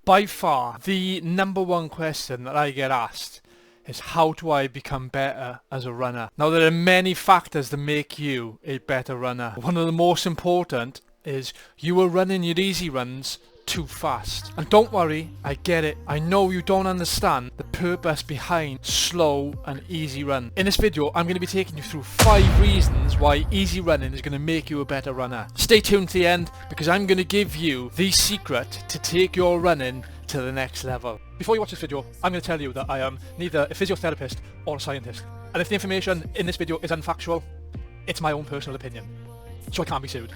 By far, the number one question that I get asked is how do I become better as a runner? Now, there are many factors that make you a better runner. One of the most important is you are running your easy runs too fast. And don't worry, I get it. I know you don't understand the purpose behind slow and easy run. In this video, I'm going to be taking you through 5 reasons why easy running is going to make you a better runner. Stay tuned to the end because I'm going to give you the secret to take your running to the next level. Before you watch this video, I'm going to tell you that I am neither a physiotherapist or a scientist. And if the information in this video is unfactual, it's my own personal opinion. So I can't be sued.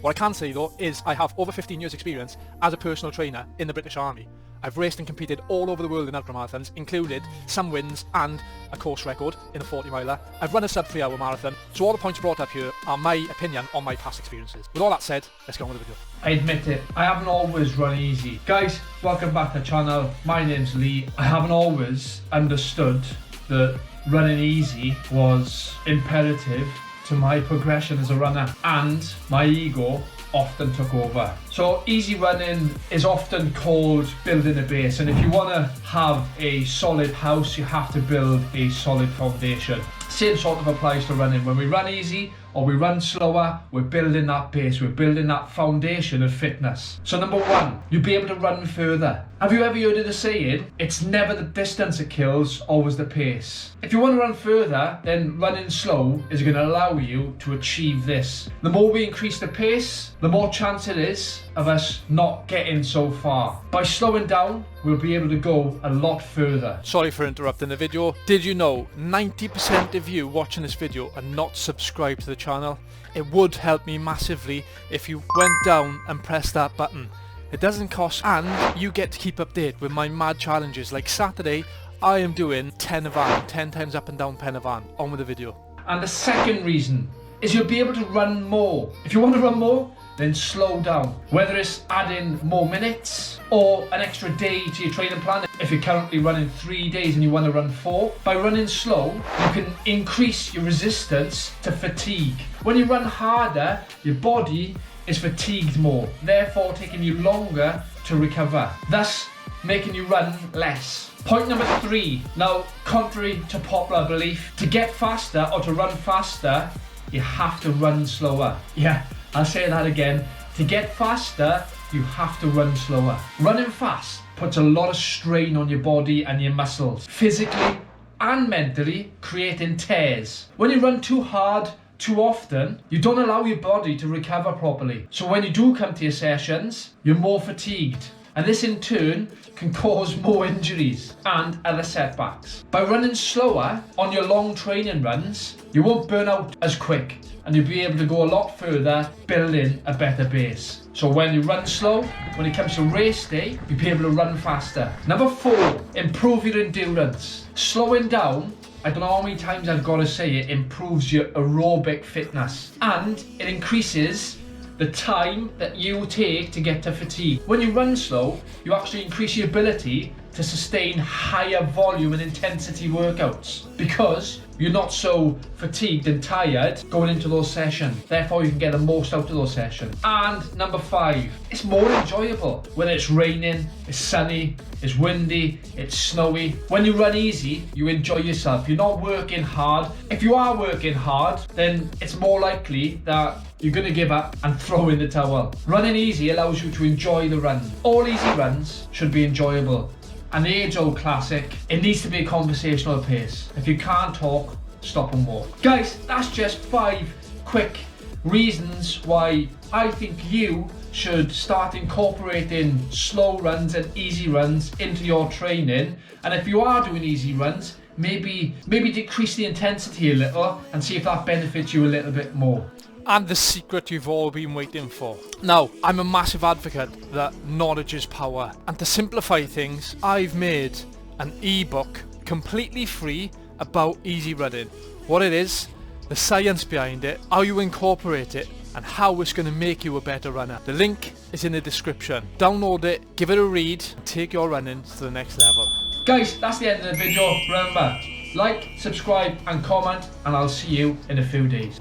What I can say though is I have over 15 years experience as a personal trainer in the British Army. I've raced and competed all over the world in ultramarathons, included some wins and a course record in a 40 miler. I've run a sub 3 hour marathon, so all the points brought up here are my opinion on my past experiences. With all that said, let's go on with the video. I admit it, I haven't always run easy. Guys, welcome back to the channel. My name's Lee. I haven't always understood that running easy was imperative to my progression as a runner, and my ego often took over. So easy running is often called building a base, and if you want to have a solid house, you have to build a solid foundation. Same sort of applies to running. When we run easy or we run slower, we're building that base, we're building that foundation of fitness. So number 1, you'll be able to run further. Have you ever heard of the saying, it's never the distance that kills, always the pace? If you want to run further, then running slow is going to allow you to achieve this. The more we increase the pace, the more chance it is of us not getting so far. By slowing down, we'll be able to go a lot further. Sorry for interrupting the video. Did you know 90% of you watching this video are not subscribed to the channel? It would help me massively if you went down and pressed that button. It doesn't cost, and you get to keep updated with my mad challenges. Like Saturday, I am doing 10 times up and down Penavan. On with the video. And the second reason is you'll be able to run more. If you want to run more, then slow down. Whether it's adding more minutes or an extra day to your training plan. If you're currently running 3 days and you want to run 4, by running slow, you can increase your resistance to fatigue. When you run harder, your body is fatigued more, therefore taking you longer to recover, thus making you run less. Point number 3. Now, contrary to popular belief, to get faster or to run faster, you have to run slower. Yeah, I'll say that again. To get faster, you have to run slower. Running fast puts a lot of strain on your body and your muscles, physically and mentally, creating tears. When you run too hard, too often, you don't allow your body to recover properly. So when you do come to your sessions, you're more fatigued. And this in turn can cause more injuries and other setbacks. By running slower on your long training runs, you won't burn out as quick and you'll be able to go a lot further building a better base. So when you run slow, when it comes to race day, you'll be able to run faster. Number 4, improve your endurance. Slowing down, I don't know how many times I've got to say it, improves your aerobic fitness and it increases the time that you take to get to fatigue. When you run slow, you actually increase your ability to sustain higher volume and intensity workouts because you're not so fatigued and tired going into those sessions. Therefore, you can get the most out of those sessions. And number 5, it's more enjoyable. Whether it's raining, it's sunny, it's windy, it's snowy. When you run easy, you enjoy yourself. You're not working hard. If you are working hard, then it's more likely that you're going to give up and throw in the towel. Running easy allows you to enjoy the run. All easy runs should be enjoyable. And the age-old classic, it needs to be a conversational pace. If you can't talk, stop and walk. Guys, that's just 5 quick reasons why I think you should start incorporating slow runs and easy runs into your training. And if you are doing easy runs, maybe decrease the intensity a little and see if that benefits you a little bit more. And the secret you've all been waiting for. Now, I'm a massive advocate that knowledge is power. And to simplify things, I've made an ebook completely free about easy running. What it is, the science behind it, how you incorporate it, and how it's going to make you a better runner. The link is in the description. Download it, give it a read, and take your running to the next level. Guys, that's the end of the video. Remember, like, subscribe and comment, and I'll see you in a few days.